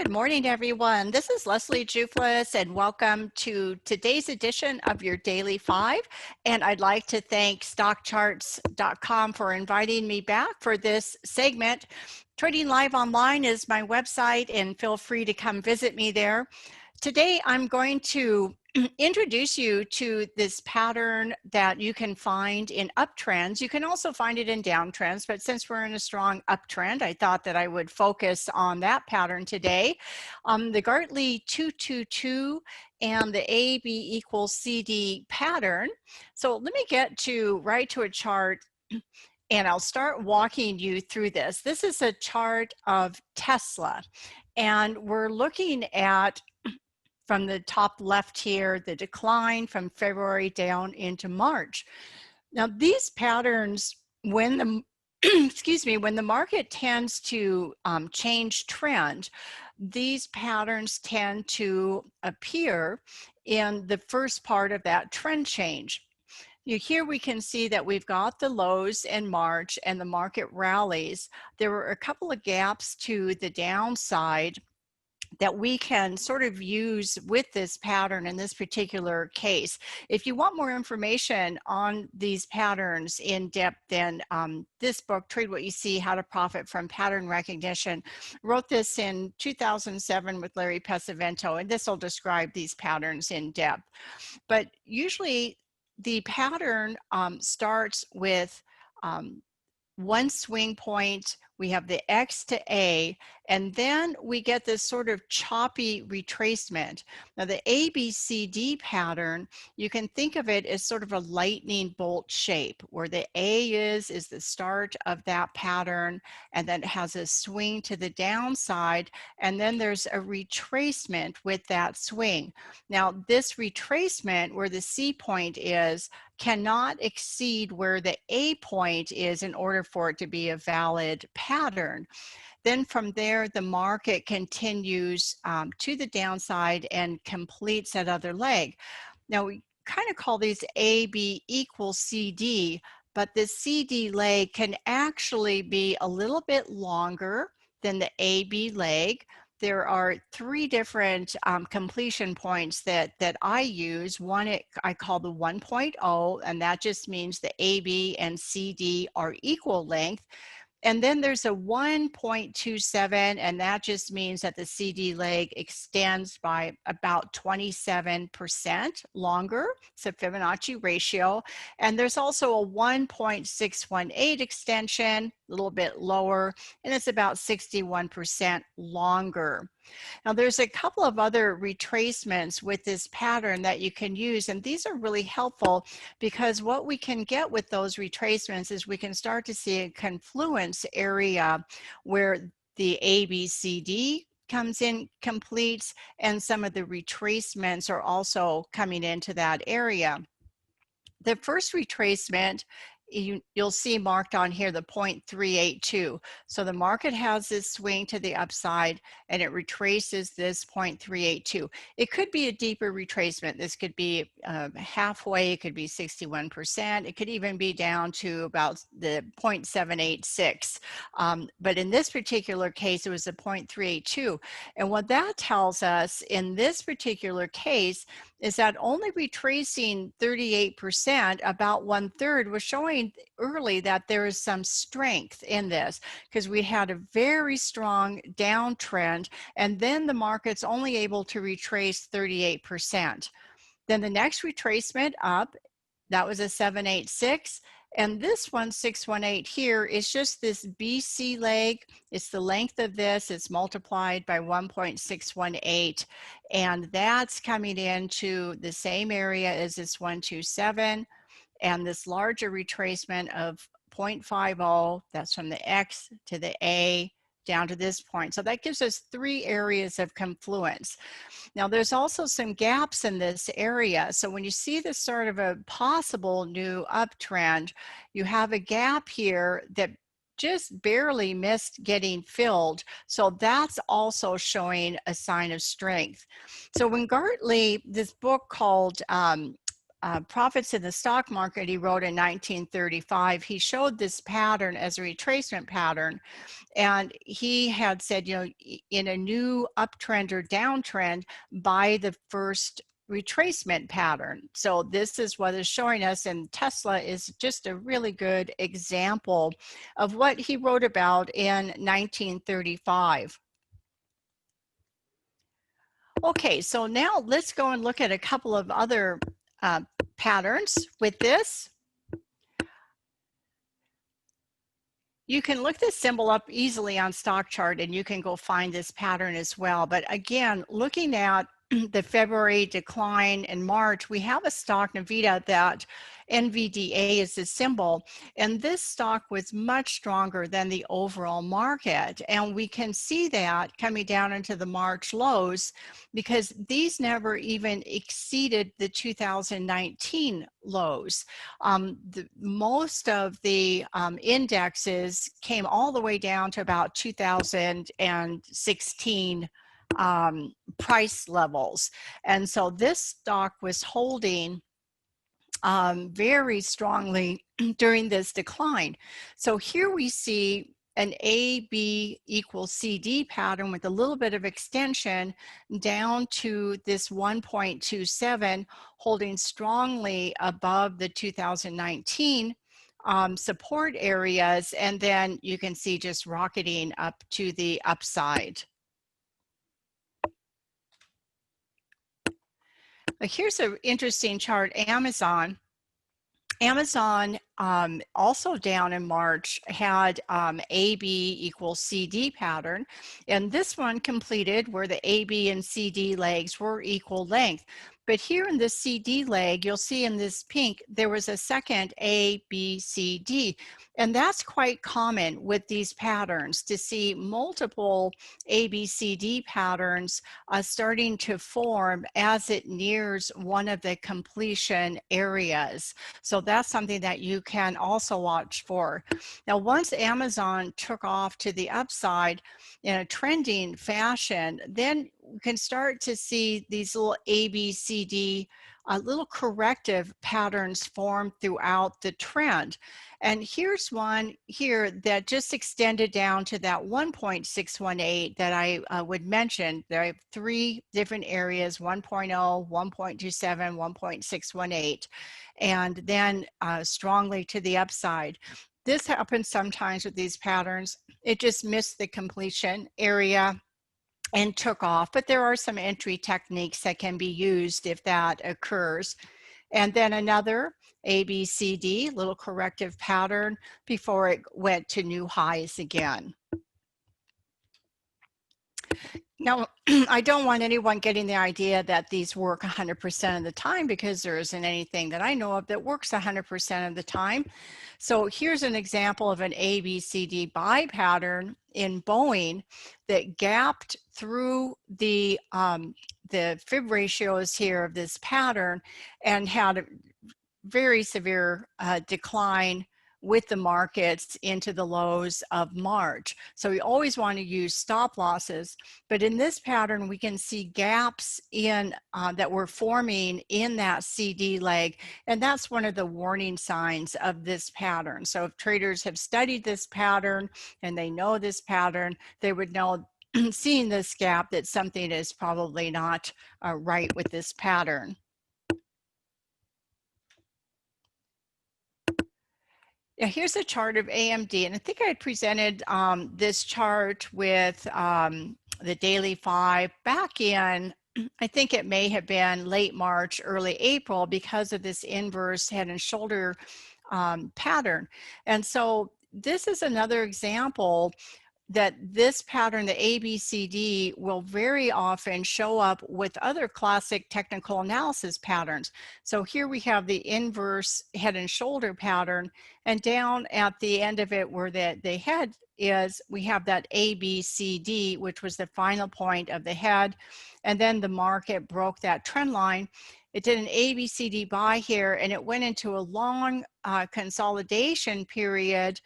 Good morning, everyone. This is Leslie Juflis, and welcome to today's edition of your Daily 5. And I'd like to thank StockCharts.com for inviting me back for this segment. Trading Live Online is my website, and feel free to come visit me there. Today, I'm going to introduce you to this pattern that you can find in uptrends. You can also find it in downtrends, but since we're in a strong uptrend, I thought that I would focus on that pattern today. The Gartley 222 and the AB+CD pattern. So let me get right to a chart, and I'll start walking you through this. This is a chart of Tesla, and we're looking at, from the top left here, the decline from February down into March. Now, these patterns, when the when the market tends to change trend, these patterns tend to appear in the first part of that trend change. Here we can see that we've got the lows in March and the market rallies. There were a couple of gaps to the downside that we can sort of use with this pattern in this particular case. If you want more information on these patterns in depth, then this book, Trade What You See, How to Profit from Pattern Recognition, wrote this in 2007 with Larry Pesavento, and this will describe these patterns in depth. But usually the pattern starts with one swing point. We have the X to A, and then we get this sort of choppy retracement. Now, the ABCD pattern, you can think of it as sort of a lightning bolt shape, where the A is the start of that pattern, and then it has a swing to the downside, and then there's a retracement with that swing. Now, this retracement, where the C point is, cannot exceed where the A point is in order for it to be a valid pattern. Then from there, the market continues to the downside and completes that other leg. Now, we kind of call these AB=CD, but the CD leg can actually be a little bit longer than the AB leg. There are three different completion points that I use. One I call the 1.0, and that just means the AB and CD are equal length. And then there's a 1.27, and that just means that the CD leg extends by about 27% longer. It's a Fibonacci ratio. And there's also a 1.618 extension, a little bit lower, and it's about 61% longer. Now, there's a couple of other retracements with this pattern that you can use, and these are really helpful because what we can get with those retracements is we can start to see a confluence area where the ABCD comes in, completes, and some of the retracements are also coming into that area. The first retracement, you'll see marked on here the 0.382. So the market has this swing to the upside, and it retraces this 0.382. It could be a deeper retracement. This could be halfway. It could be 61%. It could even be down to about the 0.786. But in this particular case, it was a 0.382. And what that tells us in this particular case is that only retracing 38%, about 1/3, was showing early that there is some strength in this, because we had a very strong downtrend, and then the market's only able to retrace 38%. Then the next retracement up, that was a 786. And this one, 618 here, is just this BC leg. It's the length of this. It's multiplied by 1.618. And that's coming into the same area as this 127. And this larger retracement of 0.50, that's from the X to the A down to this point. So that gives us three areas of confluence. Now, there's also some gaps in this area. So when you see this sort of a possible new uptrend, you have a gap here that just barely missed getting filled. So that's also showing a sign of strength. So when Gartley, this book called Profits in the Stock Market he wrote in 1935, he showed this pattern as a retracement pattern. And he had said, you know, in a new uptrend or downtrend, buy the first retracement pattern. So this is what is showing us, and Tesla is just a really good example of what he wrote about in 1935. Okay, so now let's go and look at a couple of other patterns with this. You can look this symbol up easily on stock chart and you can go find this pattern as well. But again, looking at the February decline in March, we have a stock Nvidia that NVDA is the symbol, and this stock was much stronger than the overall market. And we can see that coming down into the March lows because these never even exceeded the 2019 lows. Most of the indexes came all the way down to about 2016 price levels. And so this stock was holding very strongly during this decline. So here we see an AB equals CD pattern with a little bit of extension down to this 1.27, holding strongly above the 2019 support areas, and then you can see just rocketing up to the upside. Here's an interesting chart, Amazon. Amazon, also down in March, had AB equals CD pattern, and this one completed where the AB and CD legs were equal length. But here in the CD leg, you'll see in this pink, there was a second A, B, C, D. And that's quite common with these patterns to see multiple A, B, C, D patterns starting to form as it nears one of the completion areas. So that's something that you can also watch for. Now, once Amazon took off to the upside in a trending fashion, then we can start to see these little A, B, C, D, little corrective patterns form throughout the trend. And here's one here that just extended down to that 1.618 that I would mention. There are three different areas, 1.0, 1.27, 1.618, and then strongly to the upside. This happens sometimes with these patterns. It just missed the completion area and took off, but there are some entry techniques that can be used if that occurs. And then another ABCD, little corrective pattern before it went to new highs again. Now, I don't want anyone getting the idea that these work 100% of the time, because there isn't anything that I know of that works 100% of the time. So here's an example of an ABCD buy pattern in Boeing that gapped through the fib ratios here of this pattern and had a very severe decline with the markets into the lows of March. So we always want to use stop losses, but in this pattern we can see gaps in that were forming in that CD leg, and that's one of the warning signs of this pattern. So if traders have studied this pattern and they know this pattern, they would know seeing this gap that something is probably not right with this pattern. Yeah, here's a chart of AMD, and I think I had presented this chart with the daily 5 back in, I think it may have been late March, early April, because of this inverse head and shoulder pattern. And so this is another example that this pattern, the ABCD, will very often show up with other classic technical analysis patterns. So here we have the inverse head and shoulder pattern, and down at the end of it where the head is, we have that ABCD, which was the final point of the head, and then the market broke that trend line. It did an ABCD buy here, and it went into a long consolidation period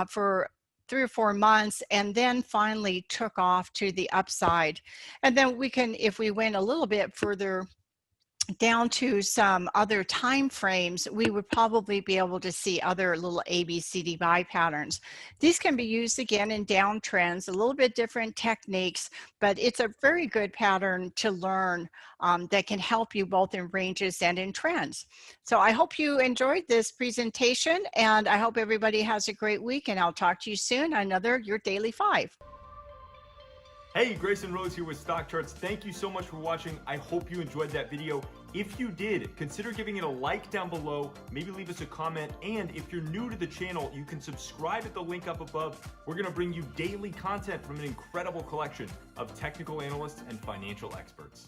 for 3 or 4 months, and then finally took off to the upside. And then we can, if we went a little bit further down to some other time frames, we would probably be able to see other little ABCD buy patterns. These can be used again in downtrends, a little bit different techniques, but it's a very good pattern to learn that can help you both in ranges and in trends. So I hope you enjoyed this presentation, and I hope everybody has a great week, and I'll talk to you soon on another Your Daily 5. Hey, Grayson Rose here with Stock Charts. Thank you so much for watching. I hope you enjoyed that video. If you did, consider giving it a like down below, maybe leave us a comment, and if you're new to the channel, you can subscribe at the link up above. We're gonna bring you daily content from an incredible collection of technical analysts and financial experts.